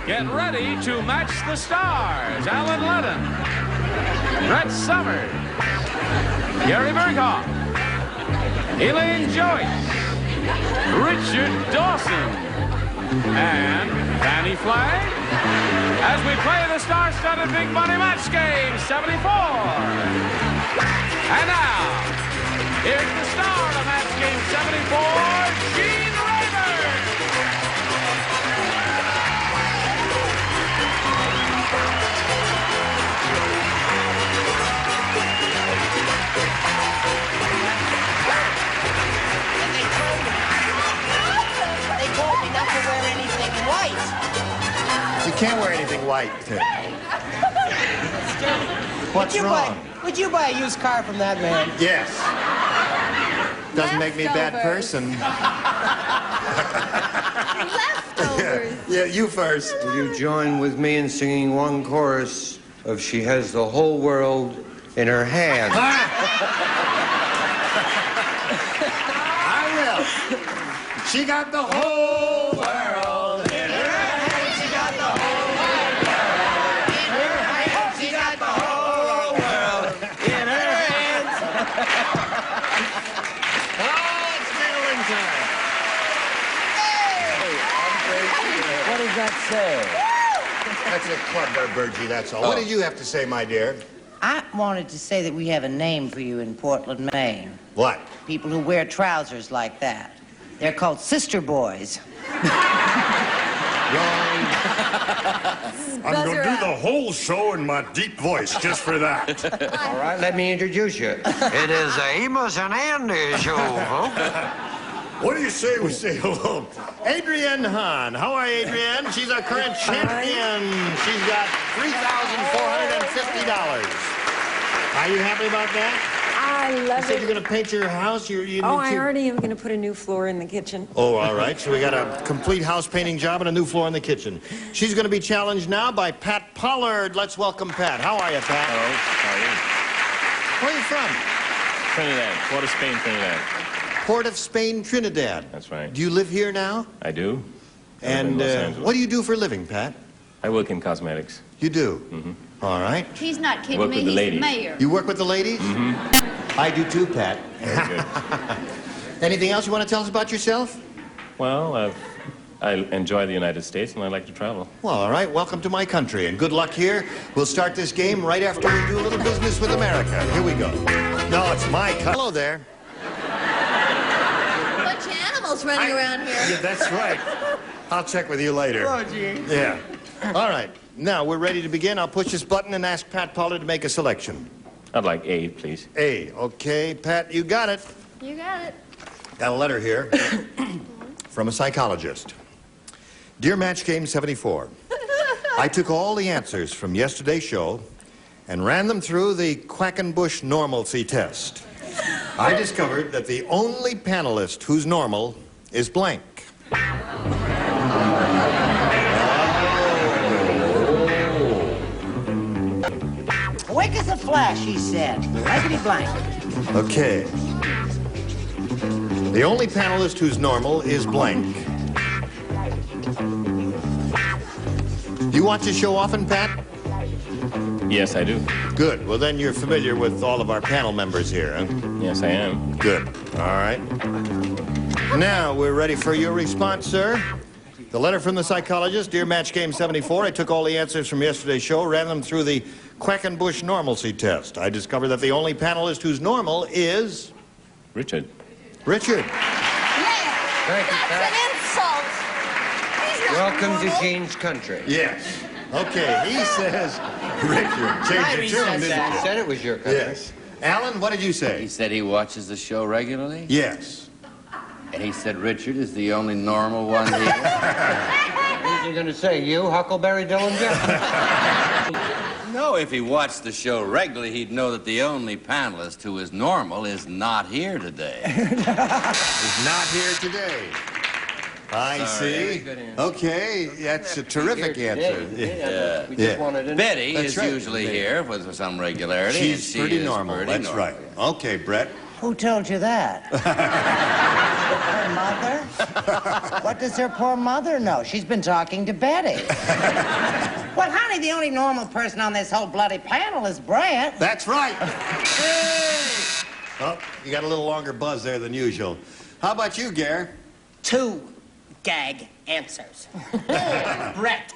Get ready to match the stars. Alan Ludden, Brett Summers, Gary Burghoff, Elaine Joyce, Richard Dawson, and Fannie Flagg, as we play the star-studded Big Money Match Game 74. And now, here's the star of Match Game 74, Gene Rayburn. They told me not to wear anything white. You can't wear anything white. What's wrong? Would you buy a used car from that man? Yes. Doesn't make me a bad person. Leftovers. Yeah, you first. Will you join with me in singing one chorus of She Has the Whole World in Her Hand? I will. She got the whole world in her hand. She got the whole world in her hand. She got the whole world in her hand. Oh, it's middling time. What does that say? That's a club there, Bergie, that's all. What did you have to say, my dear? I wanted to say that we have a name for you in Portland, Maine. What? People who wear trousers like that. They're called sister boys. I'm going to do the whole show in my deep voice just for that. All right, let me introduce you. It is the Amos and Andy show, folks. What do you say we say hello? Adrienne Hahn. How are you, Adrienne? She's our current champion. She's got $3,450. Are you happy about that? I love You said it. you're going to paint your house? I already am going to put a new floor in the kitchen. Oh, all right. So we got a complete house painting job and a new floor in the kitchen. She's going to be challenged now by Pat Pollard. Let's welcome Pat. How are you, Pat? Hello, how are you? Where are you from? Trinidad, Port of Spain, Trinidad. Port of Spain, Trinidad. That's right. Do you live here now? I do. I live in And Los Angeles. what do you do for a living, Pat? I work in cosmetics. You do? All right. He's not kidding Work me. with the He's the ladies. mayor. You work with the ladies? I do too, Pat. Very good. Anything else you want to tell us about yourself? Well, I enjoy the United States and I like to travel. Well, all right. Welcome to my country, and good luck here. We'll start this game right after we do a little business with America. Here we go. No, it's my country. Hello there. Bunch of animals running around here. Yeah, that's right. I'll check with you later. Hello, Gene. Yeah. All right. Now, we're ready to begin. I'll push this button and ask Pat Pollard to make a selection. I'd like A, please. A. Okay, Pat, you got it. You got it. Got a letter here from a psychologist. Dear Match Game 74, I took all the answers from yesterday's show and ran them through the Quackenbush normalcy test. I discovered that the only panelist who's normal is blank. Awake as a flash, he said. Blankety blank. Okay. The only panelist who's normal is blank. You watch the show often, Pat? Yes, I do. Good. Well, then you're familiar with all of our panel members here, huh? Yes, I am. Good. All right. Now, we're ready for your response, sir. The letter from the psychologist, Dear Match Game 74, I took all the answers from yesterday's show, ran them through the Quackenbush normalcy test. I discovered that the only panelist who's normal is... Richard. Richard. Thank you, That's Pat. an insult. He's not Welcome normal. to Gene's country. Yes. Okay, he says... Richard. Change your tune, didn't I you? said it was your country. Yes. Alan, what did you He say? said he watches the show regularly, Yes. and he said Richard is the only normal one here. What are you going to say, you, Huckleberry Dillinger? No, if he watched the show regularly, he'd know that the only panelist who is normal is not here today. Is not here today. I see. good answer. Okay, that's a terrific answer. Yeah. We Yeah. just wanted to... Betty That's is right. usually here with some regularity. She's and she pretty is normal. pretty That's normal. right. Okay, Brett. Who told you that? Her mother? What does her poor mother know? She's been talking to Betty. Well, honey, the only normal person on this whole bloody panel is Brant. That's right. Hey! Oh, you got a little longer buzz there than usual. How about you, Gare? 2 gag answers. Brett.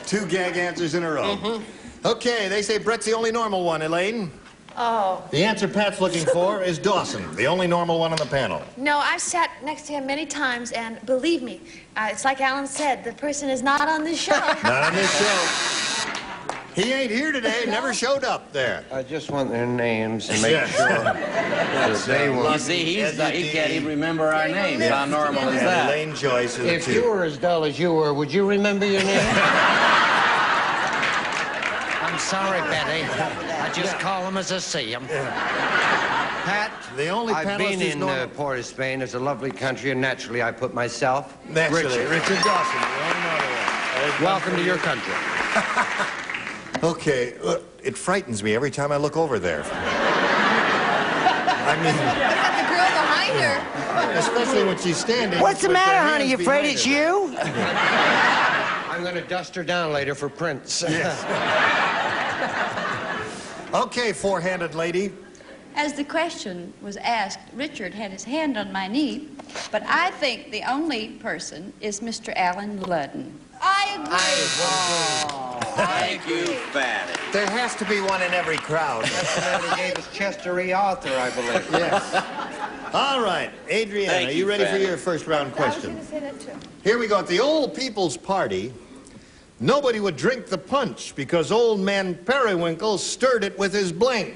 2 gag answers in a row. Okay, they say Brett's the only normal one, Elaine. Oh. The answer Pat's looking for is Dawson, the only normal one on the panel. No, I've sat next to him many times, and believe me, it's like Alan said, the person is not on this show. Not on this show. He ain't here today, never showed up there. I just want their names and make sure that they won't. You see, he can't even remember our names. How normal is that? Elaine, Joyce, and the If 2. you were as dull as you were, would you remember your name? I'm sorry, Betty. I just call them as I see them. Pat, The only I've panelist been who's in normal. Port of Spain. It's a lovely country, and naturally I put myself. Naturally, Richard Dawson, the only normal one. Welcome to your country. Okay, it frightens me every time I look over there. I mean, The girl behind her. especially when she's standing. What's the with matter, her honey? hands You afraid behind it's her. you? I'm going to dust her down later for prints. Yes. Okay, 4-handed lady. As the question was asked, Richard had his hand on my knee, but I think the only person is Mr. Alan Ludden. I agree. Thank you, Fannie. There has to be one in every crowd. That's the man who gave us Chester E. Arthur, I believe. Yes. All right, Adriana, Thank are you you, ready for Fannie. your first round I was question? going to say that, too. Here we go. At the old people's party, nobody would drink the punch because old man Periwinkle stirred it with his blink.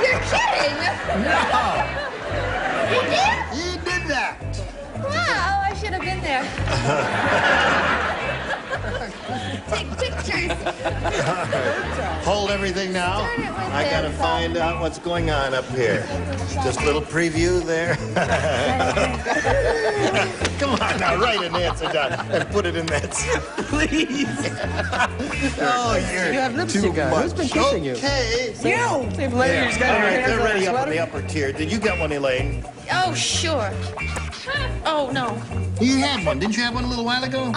You're kidding. No, You did? you did that. Wow, I should have been there. Take pictures. Hold everything now. Start it with I gotta this. find out what's going on up here. Just a little preview there. Come on now, write an answer down and put it in that. Please. Oh, you're You have lipstick too on. much. Who's been kissing you? Okay. You! If All ladies got their right, hands they're on ready a up in sweater. the upper tier. Did you get one, Elaine? Oh, sure. Oh, no. You had one. Didn't you have one a little while ago?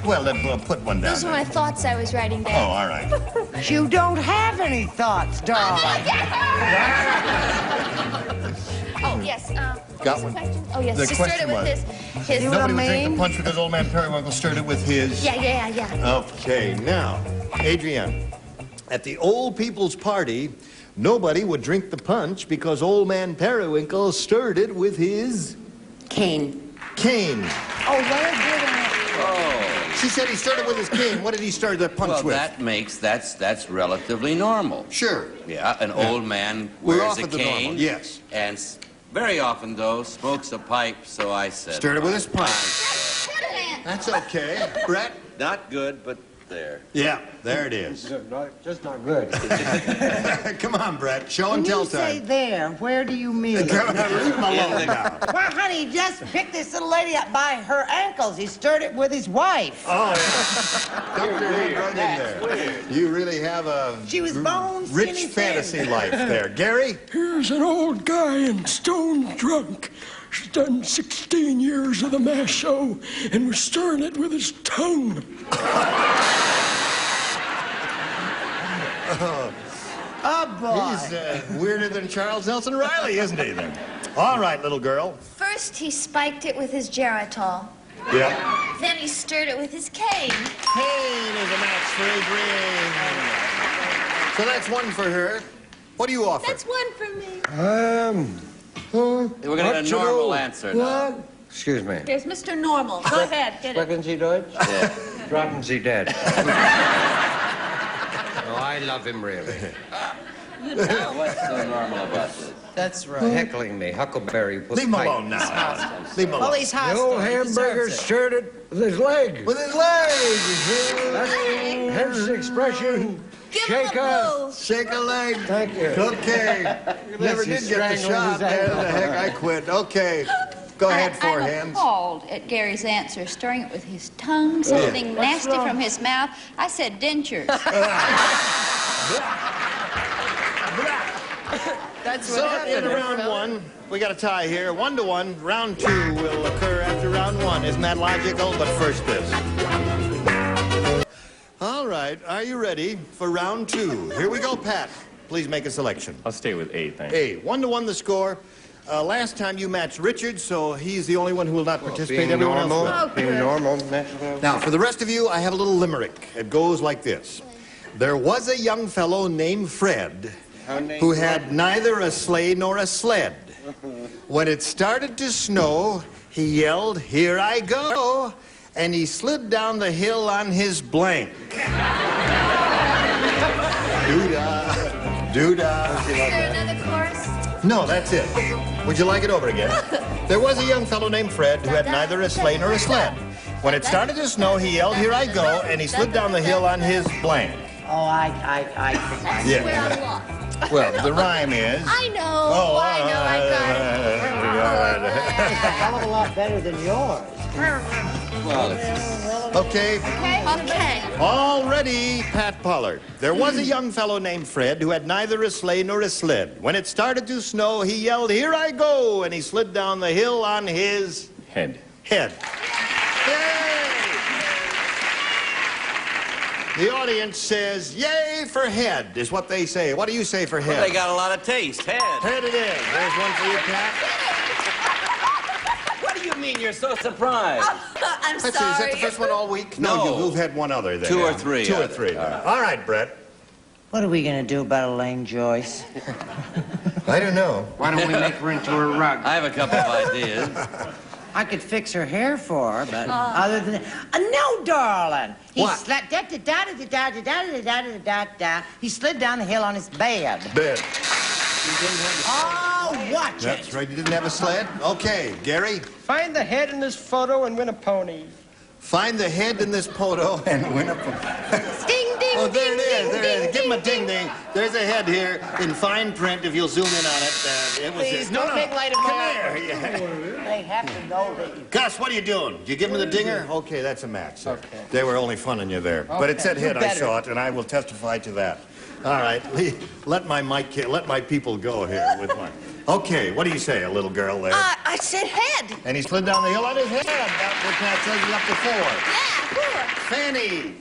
Well, then we'll put one down. Those were my thoughts I was writing Oh, down. all right. You don't have any thoughts, darling. Oh, yes. Got what's the one. question? Oh, yes. The She stirred question it with was- his... You know what I Nobody would drink the mean? punch because old man Periwinkle stirred it with his... Yeah. Okay, now, Adrienne, at the old people's party, nobody would drink the punch because old man Periwinkle stirred it with his... Cane. cane. Oh, very good on it. She said he stirred it with his cane. What did he stir the punch Well, with? that's relatively normal. Sure. Yeah, an old man We're wears off a at the cane. normal, yes. And very often, though, smokes a pipe, so I said... Stirred it with his pipe. Fine. That's okay. Brett? Not good, but there. Yeah, there it is. Just not good. Come on, Brett. Show When and tell you say time. there, where do you mean? Leave him alone now. Well, honey, he just picked this little lady up by her ankles. He stirred it with his wife. Oh, Dr. Lee right in there. You really have a She was bone rich skinny fantasy thin. life there. Gary? Here's an old guy and stone drunk. He's done 16 years of the mass show and was stirring it with his tongue. Oh, boy. He's weirder than Charles Nelson Riley, isn't he, then? All right, little girl. First, he spiked it with his geritol. Yeah. Then he stirred it with his cane. Cane is a match for Adrienne. So that's one for her. What do you offer? That's one for me. We're going to get a What to normal do? answer now. Excuse me. There's Mr. Normal. Go ahead, get it. Sprechen Sie Deutsch? Yeah. Droppen Sie dead. Oh, I love him really. What's so normal about this? That's right. Heckling me, Huckleberry. Leave him alone now. Leave him alone. Police The hostile. old He hamburger deserves it. stirred it with his leg. With his legs. Hence the expression, Give shake him a up. blow. Shake a leg. Thank you. Okay. Never He's did get the strangling shot. his ankle. The heck, I quit. Okay. Go ahead, four I'm hands. appalled at Gary's answer, stirring it with his tongue, something nasty from his mouth. I said dentures. That's what So happened. in round one, we got a tie here, 1-1. Round two will occur after round one. Isn't that logical? But first this. All right, are you ready for round two? Here we go, Pat. Please make a selection. I'll stay with A, thanks. A, 1-1 the score. Last time you matched Richard, so he's the only one who will not participate. Being Everyone else normal, will. being normal, naturally. Now, for the rest of you, I have a little limerick. It goes like this. There was a young fellow named Fred who had neither a sleigh nor a sled. When it started to snow, he yelled, "Here I go!" And he slid down the hill on his blank. Doo-dah, doo-dah. Is there another chorus? No, that's it. Would you like it over again? There was a young fellow named Fred who had neither a sleigh nor a sled. When it started to snow, he yelled, "Here I go!" And he slid down the hill on his blank. Oh, I Yeah. Where I'm lost. Well, the rime is... I know, I got it. It's a hell of a lot better than yours. Okay. Okay. All ready, Pat Pollard. There was a young fellow named Fred who had neither a sleigh nor a sled. When it started to snow, he yelled, "Here I go!" And he slid down the hill on his... Head. Head. The audience says, "Yay for head," is what they say. What do you say for head? Well, they got a lot of taste. Head. Head it is. There's one for you, Pat. What do you mean you're so surprised? I'm Let's see, is that sorry. the first one all week? No. You've had one other then. Two or three. Two or three. All right, Brett. What are we going to do about Elaine, Joyce? I don't know. Why don't we make her into a rug? I have a couple of ideas. I could fix her hair for her, but other than... no, darling. He What? slid... He slid down the hill on his bed. Bed. Oh, watch That's it. right. You didn't have a sled? Okay, Gary. Find the head in this photo and win a pony. Find the head in this photo and win a... Ding, ding, Oh, there ding, it is. ding, There ding, it is. Give him a ding, ding-ding. There's a head here in fine print if you'll zoom in on it. It was Please, don't make light of Come my here. Yeah. They have to know that you... Gus, what are you doing? Did you give him the dinger? Okay, that's a match, sir. Okay. They were only funning you there. But it said Okay, head, you I better. saw it, and I will testify to that. All right, let my people go here with my... Okay, what do you say, a little girl there? I said head. And he slid down the hill on his head. That's what Pat says he's up to 4. Yeah, Fannie.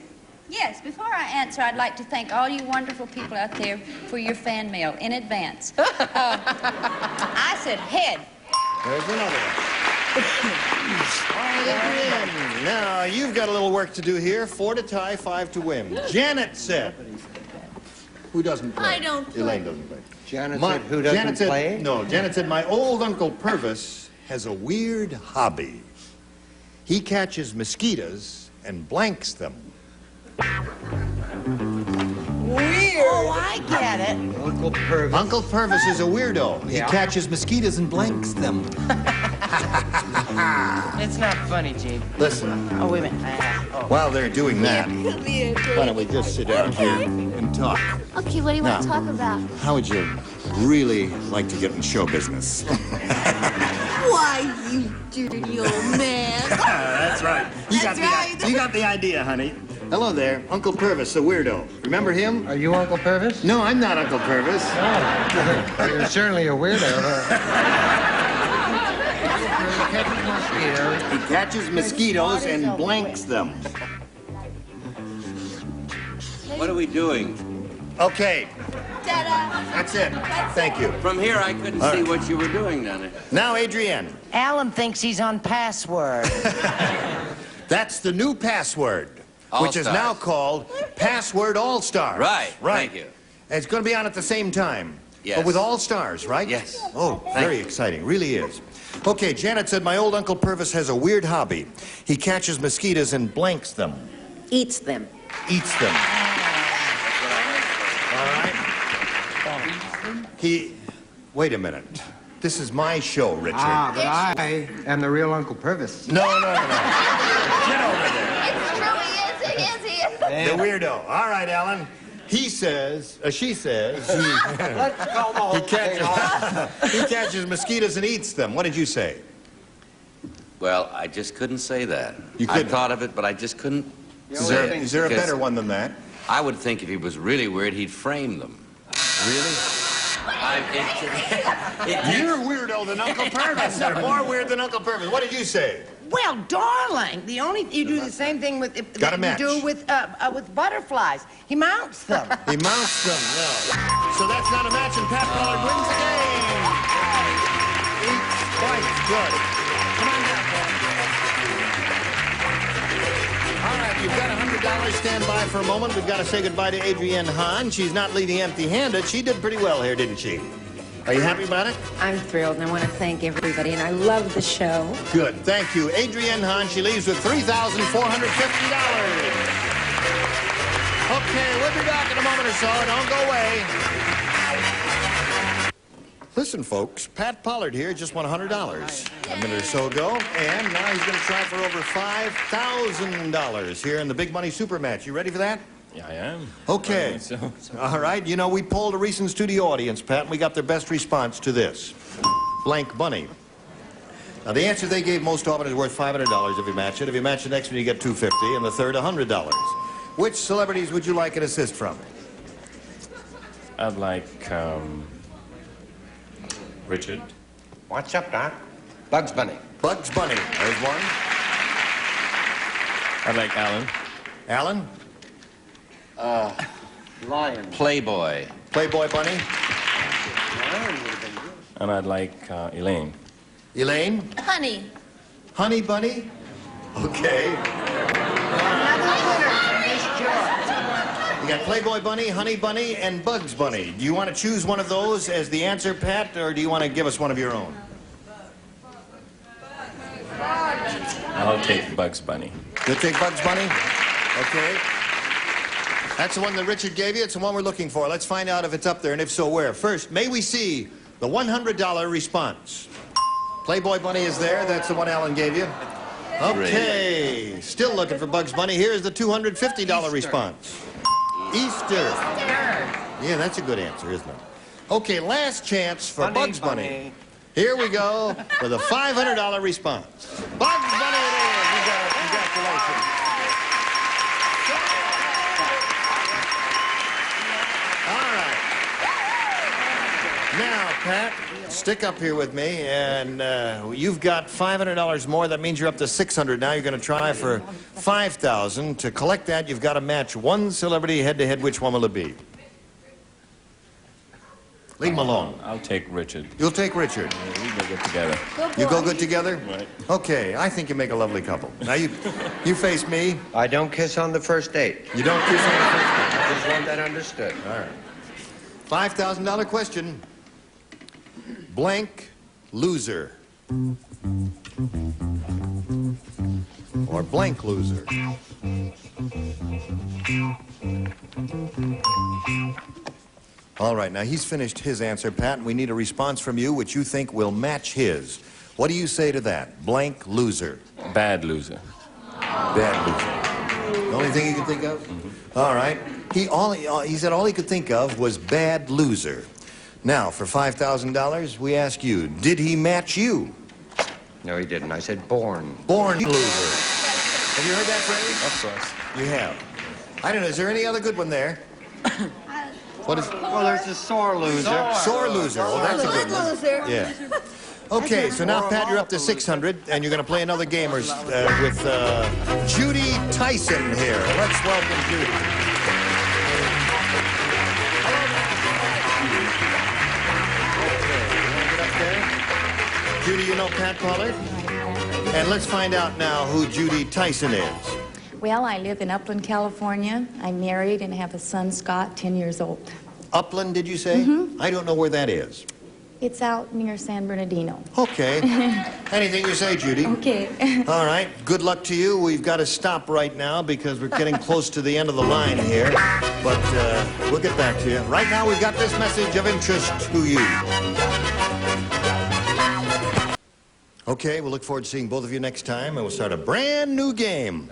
Yes, before I answer, I'd like to thank all you wonderful people out there for your fan mail in advance. I said head. There's another one. All right, Adrienne. Now, you've got a little work to do here. 4 to tie, 5 to win. Janet said... Who doesn't play? I don't play. Elaine doesn't play. Janet said, who doesn't play? No, Janet said, my old Uncle Purvis has a weird hobby. He catches mosquitoes and blanks them. Weird. Oh, I get it. Uncle Purvis. Uncle Purvis is a weirdo. He Yeah. catches mosquitoes and blanks them. It's not funny, Gene. Listen, Oh, wait a minute. while they're doing that, why don't we just sit down here and talk? Okay, what do you want to talk about? How would you really like to get in show business? Why, you dirty old man. That's right. You That's right. You got the idea, honey. Hello there, Uncle Purvis, the weirdo. Remember him? Are you Uncle Purvis? No, I'm not Uncle Purvis. Oh, you're certainly a weirdo. He catches mosquitoes and blanks them. What are we doing? Okay, Ta-da. that's it. Thank you. From here, I couldn't All see right. what you were doing down there. Now, Adrienne, Alan thinks he's on password. that's the new password, which is All-Stars. now called Password All-Stars. Right, Right. thank you. And it's going to be on at the same time. Yes. But with all stars, right? Yes. Oh, very exciting. Really is. Okay, Janet said, my old Uncle Purvis has a weird hobby. He catches mosquitoes and blanks them. Eats them. Eats them. All right? Wait a minute. This is my show, Richard. But I am the real Uncle Purvis. No. Get over there. It's true, he is. The weirdo. All right, Alan. He says, she says, Let's call the whole he catches mosquitoes and eats them. What did you say? Well, I just couldn't say that. You I couldn't? thought of it, but I just couldn't Is say there, it. is there a Because better one than that? I would think if he was really weird, he'd frame them. Really? You're weirdo than Uncle Purvis. More weird than Uncle Purvis. What did you say? Well, darling, you do the same thing with Gotta that you match. do with butterflies. He mounts them. He mounts them, no. So that's not a match, and Pat Pollard wins the game. Each point, good. Come on down, Pat. All right, you've got $100. Stand by for a moment. We've got to say goodbye to Adrienne Hahn. She's not leaving empty-handed. She did pretty well here, didn't she? Are you happy about it? I'm thrilled, and I want to thank everybody, and I love the show. Good, thank you. Adrienne Hahn, she leaves with $3,450. Okay, we'll be back in a moment or so. Don't go away. Listen, folks, Pat Pollard here just won $100 a minute or so ago, and now he's going to try for over $5,000 here in the Big Money Super Match. You ready for that? Yeah, I am. Okay. All right. You know, we polled a recent studio audience, Pat, and we got their best response to this. Blank Bunny. Now, the answer they gave most often is worth $500 if you match it. If you match the next one, you get $250, and the third, $100. Which celebrities would you like an assist from? I'd like, Richard. What's up, Doc? Bugs Bunny. Bugs Bunny. There's one. I'd like Alan. Alan? Lion. Playboy. Playboy Bunny. Lion would have been good. And I'd like Elaine. Elaine? Honey. Honey Bunny? Okay. Another winner for Miss Joyce. You got Playboy Bunny, Honey Bunny, and Bugs Bunny. Do you want to choose one of those as the answer, Pat, or do you want to give us one of your own? I'll take Bugs Bunny. You'll take Bugs Bunny? Okay. That's the one that Richard gave you. It's the one we're looking for. Let's find out if it's up there, and if so, where. First, may we see the $100 response? Playboy Bunny is there. That's the one Alan gave you. Okay. Still looking for Bugs Bunny. Here's the $250 response. Easter. Yeah, that's a good answer, isn't it? Okay, last chance for Bugs Bunny. Here we go with a $500 response. Bugs Bunny it is. You got it. Congratulations. All right. Now, Pat, stick up here with me, and you've got $500 more. That means you're up to $600 now. You're going to try for $5,000. To collect that, you've got to match one celebrity head-to-head. Which one will it be? Leave him alone. I'll take Richard. You'll take Richard. Yeah, we go good together. You go good together? Right. Okay, I think you make a lovely couple. Now you face me. I don't kiss on the first date. You don't kiss on the first date. I just want that understood. All right. $5,000 question. Blank loser. Or blank loser. All right, now he's finished his answer, Pat, and we need a response from you which you think will match his. What do you say to that? Blank loser. Bad loser. Bad loser. The only thing you can think of? Mm-hmm. All right. He said all he could think of was bad loser. Now, for $5,000, we ask you, did he match you? No, he didn't. I said born. Born loser. Have you heard that phrase? Of course. You have. I don't know, is there any other good one there? What is? Well, there's a sore loser. Sore loser. Well, that's a good one. Yeah. Okay, so now, Pat, you're up to $600, and you're going to play another game with Judy Tyson here. Let's welcome Judy. Judy, you know Pat Pollard? And let's find out now who Judy Tyson is. Well, I live in Upland, California. I'm married and have a son, Scott, 10 years old. Upland, did you say? Mm-hmm. I don't know where that is. It's out near San Bernardino. Okay. Anything you say, Judy. Okay. All right. Good luck to you. We've got to stop right now because we're getting close to the end of the line here. But we'll get back to you. Right now, we've got this message of interest to you. Okay, we'll look forward to seeing both of you next time, and we'll start a brand new game.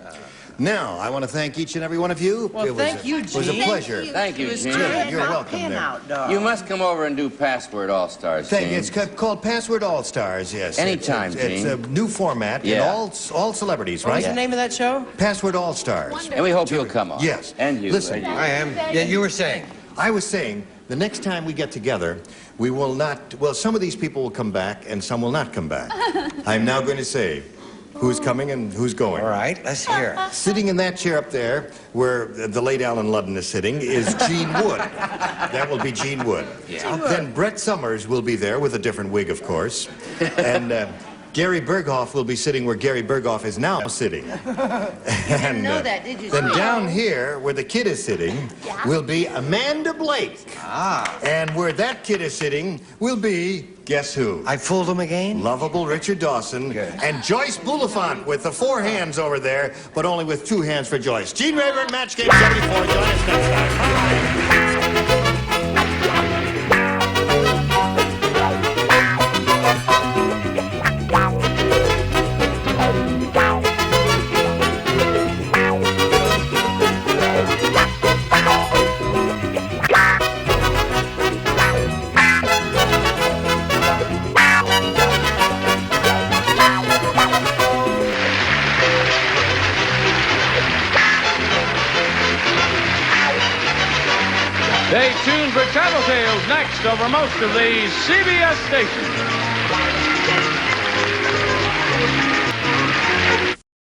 Now, I want to thank each and every one of you. Well, thank you, It was a Gene. pleasure. Thank you, Gene. You're welcome there. You must come over and do Password All-Stars, Thank Gene. you. It's called Password All-Stars, yes. Anytime, It's Gene. a new format Yeah. in all celebrities, What right? was the name of that show? Password All-Stars. And we hope you'll come on. Yes. And you. Listen. I am. Yeah, you were saying. I was saying, the next time we get together, we will not, well, some of these people will come back and some will not come back. I'm now going to say who's coming and who's going. All right, let's hear it. Sitting in that chair up there, where the late Alan Ludden is sitting, is Gene Wood. That will be Gene Wood. Yeah. Then Brett Summers will be there with a different wig, of course. And Gary Burghoff will be sitting where Gary Burghoff is now sitting. And know that, did you? then down here, where the kid is sitting, will be Amanda Blake. Ah. And where that kid is sitting will be, guess who? I fooled him again? Lovable Richard Dawson. Good. And Joyce Bulifant with the 4 hands over there, but only with 2 hands for Joyce. Gene Rayburn, Match Game 74. Join us next time. Bye. Stay tuned for Travel Tales next over most of these CBS stations.